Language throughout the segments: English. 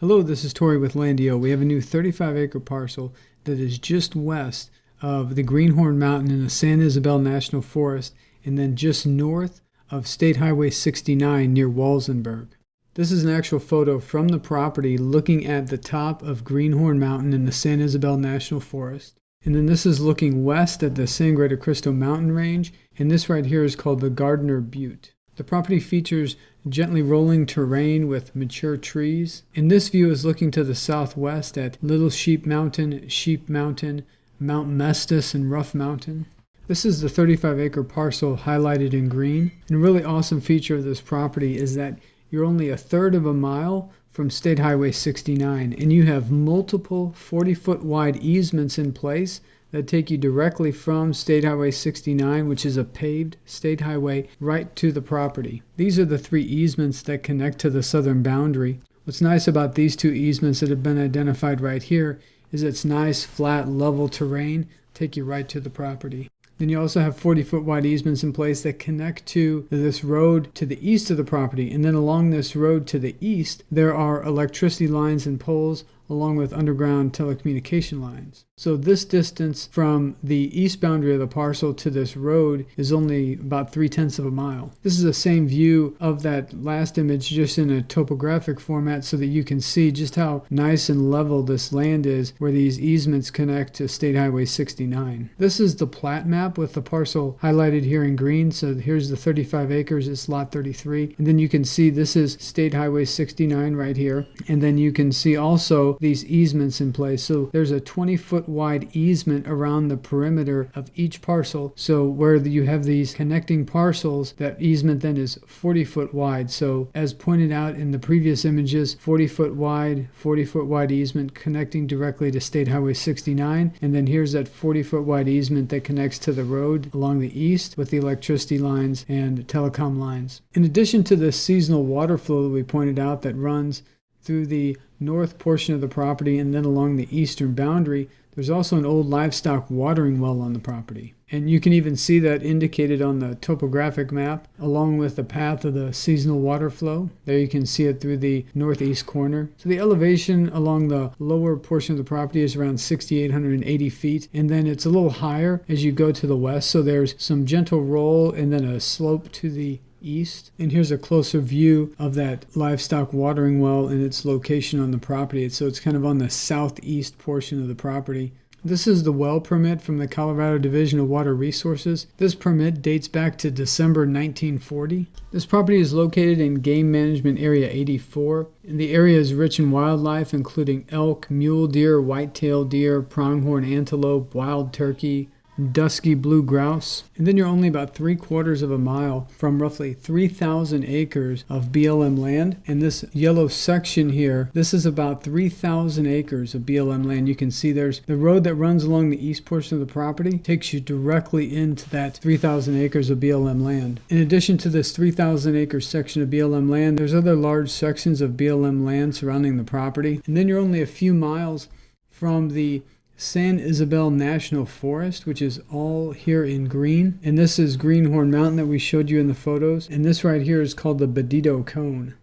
Hello, this is Tori with LANDiO. We have a new 35-acre parcel that is just west of the Greenhorn Mountain in the San Isabel National Forest, and then just north of State Highway 69 near Walsenburg. This is an actual photo from the property looking at the top of Greenhorn Mountain in the San Isabel National Forest. And then this is looking west at the Sangre de Cristo mountain range, and this right here is called the Gardner Butte. The property features gently rolling terrain with mature trees. And this view is looking to the southwest at Little Sheep Mountain, Mount Mestis, and Rough Mountain. This is the 35-acre parcel highlighted in green. And a really awesome feature of this property is that you're only a third of a mile from State Highway 69, and you have multiple 40-foot wide easements in place that take you directly from State Highway 69, which is a paved state highway, right to the property. These are the three easements that connect to the southern boundary. What's nice about these two easements that have been identified right here is it's nice, flat, level terrain, take you right to the property. Then you also have 40-foot wide easements in place that connect to this road to the east of the property. And then along this road to the east, there are electricity lines and poles along with underground telecommunication lines. So this distance from the east boundary of the parcel to this road is only about 3/10 of a mile. This is the same view of that last image, just in a topographic format, so that you can see just how nice and level this land is where these easements connect to State Highway 69. This is the plat map with the parcel highlighted here in green. So here's the 35 acres, it's lot 33. And then you can see this is State Highway 69 right here. And then you can see also these easements in place. So there's a 20-foot wide easement around the perimeter of each parcel. So where you have these connecting parcels, that easement then is 40-foot wide. So as pointed out in the previous images, 40-foot wide easement connecting directly to State Highway 69. And then here's that 40-foot wide easement that connects to the road along the east with the electricity lines and telecom lines. In addition to the seasonal water flow that we pointed out that runs through the north portion of the property and then along the eastern boundary, there's also an old livestock watering well on the property. And you can even see that indicated on the topographic map along with the path of the seasonal water flow. There you can see it through the northeast corner. So the elevation along the lower portion of the property is around 6,880 feet. And then it's a little higher as you go to the west. So there's some gentle roll and then a slope to the east. And here's a closer view of that livestock watering well and its location on the property. So it's kind of on the southeast portion of the property. This is the well permit from the Colorado Division of Water Resources. This permit dates back to December 1940. This property is located in Game Management Area 84. And the area is rich in wildlife, including elk, mule deer, white-tailed deer, pronghorn antelope, wild turkey, dusky blue grouse. And then you're only about 3/4 of a mile from roughly 3,000 acres of BLM land. And this yellow section here, this is about 3,000 acres of BLM land. You can see there's the road that runs along the east portion of the property takes you directly into that 3,000 acres of BLM land. In addition to this 3,000 acre section of BLM land, there's other large sections of BLM land surrounding the property. And then you're only a few miles from the San Isabel National Forest, which is all here in green. And this is Greenhorn Mountain that we showed you in the photos. And this right here is called the Badito Cone.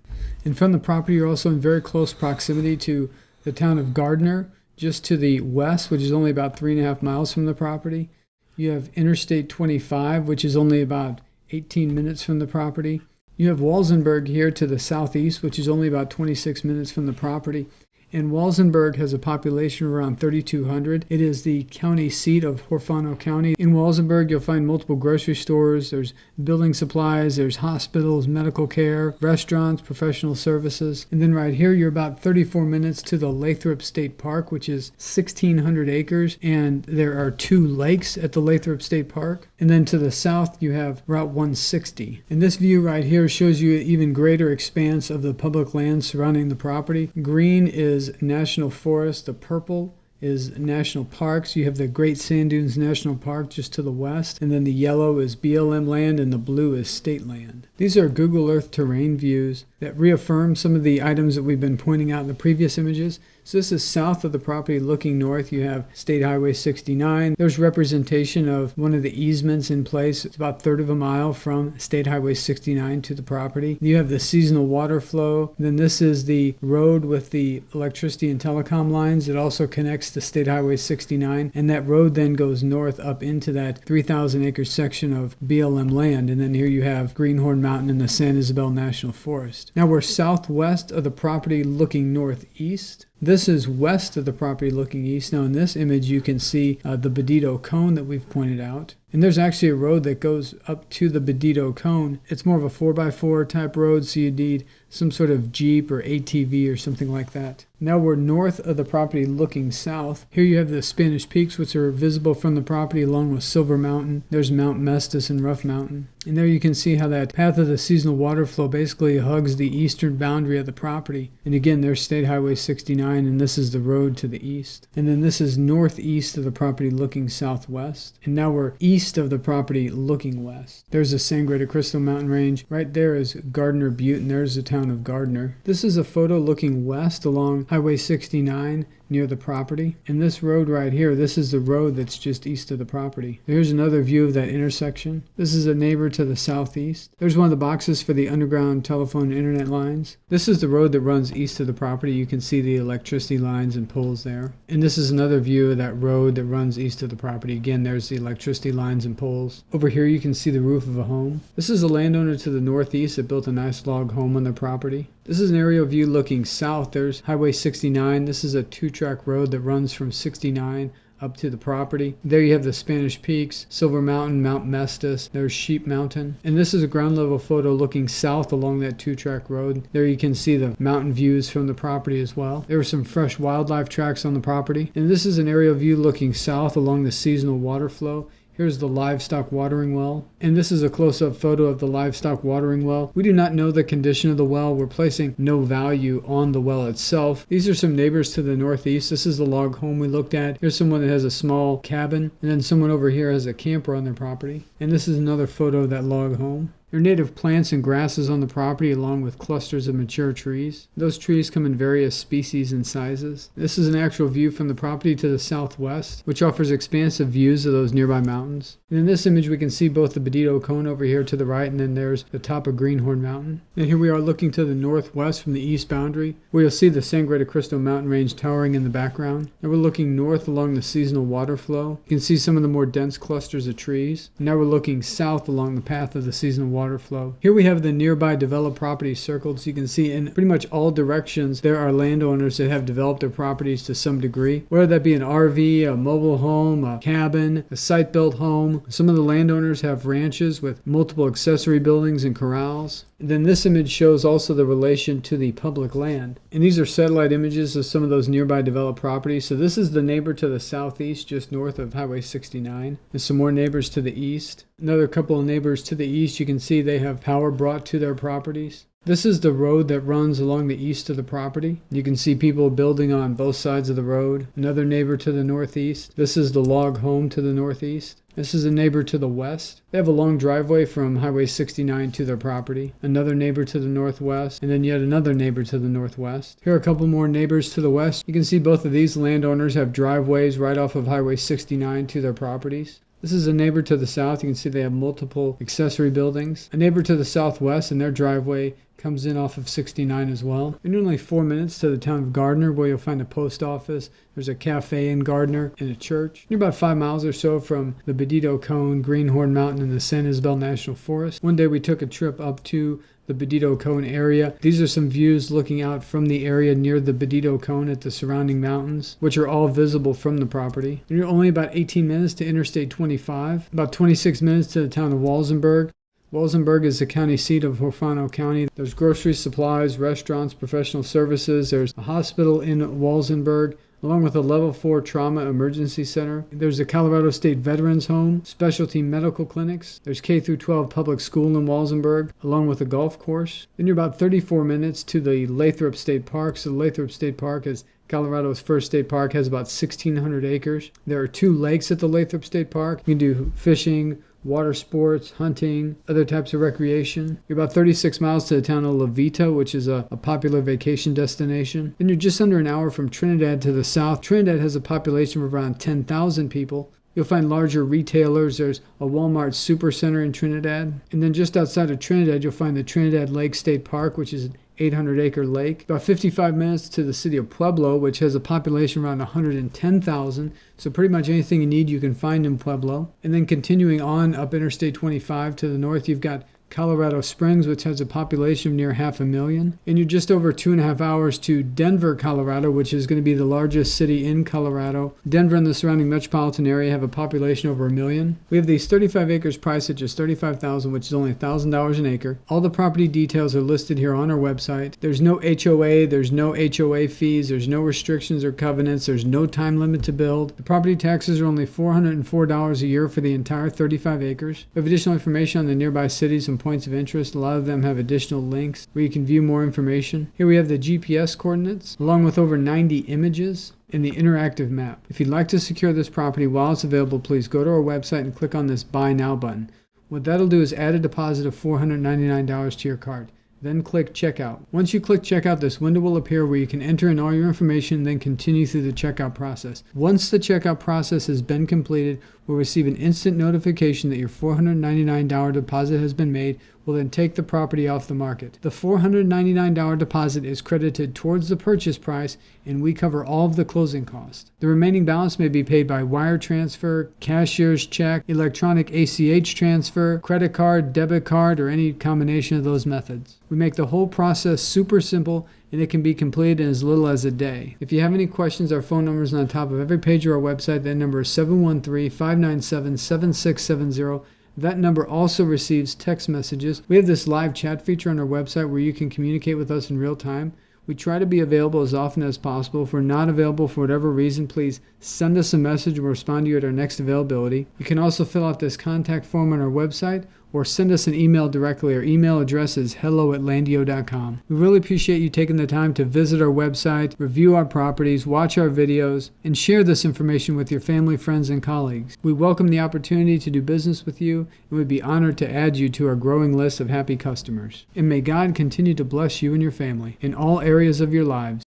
And from the property, you're also in very close proximity to the town of Gardner, just to the west, which is only about 3.5 miles from the property. You have Interstate 25, which is only about 18 minutes from the property. You have Walsenburg here to the southeast, which is only about 26 minutes from the property. And Walsenburg has a population of around 3,200. It is the county seat of Huerfano County. In Walsenburg, you'll find multiple grocery stores. There's building supplies, there's hospitals, medical care, restaurants, professional services. And then right here, you're about 34 minutes to the Lathrop State Park, which is 1,600 acres. And there are 2 lakes at the Lathrop State Park. And then to the south, you have Route 160. And this view right here shows you an even greater expanse of the public land surrounding the property. Green is National Forest, the purple is national parks. You have the Great Sand Dunes National Park just to the west, and then the yellow is BLM land and the blue is state land. These are Google Earth terrain views that reaffirm some of the items that we've been pointing out in the previous images. So this is south of the property looking north. You have State Highway 69. There's representation of one of the easements in place. It's about a third of a mile from State Highway 69 to the property. You have the seasonal water flow. Then this is the road with the electricity and telecom lines. It also connects to State Highway 69. And that road then goes north up into that 3,000 acre section of BLM land. And then here you have Greenhorn Mountain and the San Isabel National Forest. Now we're southwest of the property looking northeast. This is west of the property looking east. Now in this image you can see the Bedito Cone that we've pointed out. And there's actually a road that goes up to the Bedito Cone. It's more of a 4x4 type road, so you need some sort of Jeep or ATV or something like that. Now we're north of the property looking south. Here you have the Spanish Peaks, which are visible from the property along with Silver Mountain. There's Mount Mestis and Rough Mountain. And there you can see how that path of the seasonal water flow basically hugs the eastern boundary of the property. And again, there's State Highway 69, and this is the road to the east. And then this is northeast of the property looking southwest. And now we're east of the property looking west. There's the Sangre de Cristo mountain range. Right there is Gardner Butte, and there's the town of Gardner. This is a photo looking west along Highway 69 near the property. And this road right here, this is the road that's just east of the property. Here's another view of that intersection. This is a neighbor to the southeast. There's one of the boxes for the underground telephone and internet lines. This is the road that runs east of the property. You can see the electricity lines and poles there. And this is another view of that road that runs east of the property. Again, there's the electricity lines and poles. Over here you can see the roof of a home. This is a landowner to the northeast that built a nice log home on their property. This is an aerial view looking south. There's Highway 69. This is a two-track road that runs from 69 up to the property. There you have the Spanish Peaks, Silver Mountain, Mount Mestis. There's Sheep Mountain. And this is a ground level photo looking south along that two-track road. There you can see the mountain views from the property as well. There are some fresh wildlife tracks on the property. And this is an aerial view looking south along the seasonal water flow. Here's the livestock watering well. And this is a close-up photo of the livestock watering well. We do not know the condition of the well. We're placing no value on the well itself. These are some neighbors to the northeast. This is the log home we looked at. Here's someone that has a small cabin. And then someone over here has a camper on their property. And this is another photo of that log home. There are native plants and grasses on the property along with clusters of mature trees. Those trees come in various species and sizes. This is an actual view from the property to the southwest, which offers expansive views of those nearby mountains. And in this image we can see both the Bedito Cone over here to the right, and then there's the top of Greenhorn Mountain. And here we are looking to the northwest from the east boundary, where you'll see the Sangre de Cristo mountain range towering in the background. And we're looking north along the seasonal water flow. You can see some of the more dense clusters of trees. And now we're looking south along the path of the seasonal water flow. Here we have the nearby developed properties circled, so you can see in pretty much all directions there are landowners that have developed their properties to some degree, whether that be an RV, a mobile home, a cabin, a site-built home. Some of the landowners have ranches with multiple accessory buildings and corrals. And then this image shows also the relation to the public land. And these are satellite images of some of those nearby developed properties. So this is the neighbor to the southeast, just north of Highway 69. There's some more neighbors to the east. Another couple of neighbors to the east. You can see they have power brought to their properties. This is the road that runs along the east of the property. You can see people building on both sides of the road. Another neighbor to the northeast. This is the log home to the northeast. This is a neighbor to the west. They have a long driveway from Highway 69 to their property. Another neighbor to the northwest, and then yet another neighbor to the northwest. Here are a couple more neighbors to the west. You can see both of these landowners have driveways right off of Highway 69 to their properties. This is a neighbor to the south. You can see they have multiple accessory buildings. A neighbor to the southwest, and their driveway comes in off of 69 as well. And only 4 minutes to the town of Gardner, where you'll find a post office. There's a cafe in Gardner and a church. You're about 5 miles or so from the Bedito Cone, Greenhorn Mountain, and the San Isabel National Forest. One day we took a trip up to the Bedito Cone area. These are some views looking out from the area near the Bedito Cone at the surrounding mountains, which are all visible from the property. And you're only about 18 minutes to Interstate 25, about 26 minutes to the town of Walsenburg. Walsenburg is the county seat of Orfano County. There's grocery supplies, restaurants, professional services. There's a hospital in Walsenburg, along with a level 4 trauma emergency center. There's a Colorado State Veterans Home, specialty medical clinics. There's K through 12 public school in Walsenburg, along with a golf course. Then you're about 34 minutes to the Lathrop State Park. So the Lathrop State Park is Colorado's first state park, has about 1,600 acres. There are 2 lakes at the Lathrop State Park. You can do fishing, water sports, hunting, other types of recreation. You're about 36 miles to the town of La Vita, which is a popular vacation destination. Then you're just under an hour from Trinidad to the south. Trinidad has a population of around 10,000 people. You'll find larger retailers. There's a Walmart Supercenter in Trinidad. And then just outside of Trinidad, you'll find the Trinidad Lake State Park, which is an 800-acre lake. About 55 minutes to the city of Pueblo, which has a population around 110,000. So pretty much anything you need you can find in Pueblo. And then continuing on up Interstate 25 to the north, you've got Colorado Springs, which has a population of near 500,000. And you're just over 2.5 hours to Denver, Colorado, which is going to be the largest city in Colorado. Denver and the surrounding metropolitan area have a population over 1 million. We have these 35 acres priced at just $35,000, which is only $1,000 an acre. All the property details are listed here on our website. There's no HOA, there's no HOA fees, there's no restrictions or covenants, there's no time limit to build. The property taxes are only $404 a year for the entire 35 acres. We have additional information on the nearby cities and points of interest. A lot of them have additional links where you can view more information. Here we have the GPS coordinates, along with over 90 images and the interactive map. If you'd like to secure this property while it's available, please go to our website and click on this Buy Now button. What that'll do is add a deposit of $499 to your card. Then click Checkout. Once you click Checkout, this window will appear where you can enter in all your information and then continue through the checkout process. Once the checkout process has been completed, we'll receive an instant notification that your $499 deposit has been made. We'll then take the property off the market. The $499 deposit is credited towards the purchase price, and we cover all of the closing costs. The remaining balance may be paid by wire transfer, cashier's check, electronic ACH transfer, credit card, debit card, or any combination of those methods. We make the whole process super simple, and it can be completed in as little as a day. If you have any questions, our phone number is on top of every page of our website. That number is 713-597-7670. That number also receives text messages. We have this live chat feature on our website where you can communicate with us in real time. We try to be available as often as possible. If we're not available for whatever reason, please send us a message. We'll respond to you at our next availability. You can also fill out this contact form on our website or send us an email directly. Our email address is hello@landio.com. We really appreciate you taking the time to visit our website, review our properties, watch our videos, and share this information with your family, friends, and colleagues. We welcome the opportunity to do business with you and would be honored to add you to our growing list of happy customers. And may God continue to bless you and your family in all areas of your lives.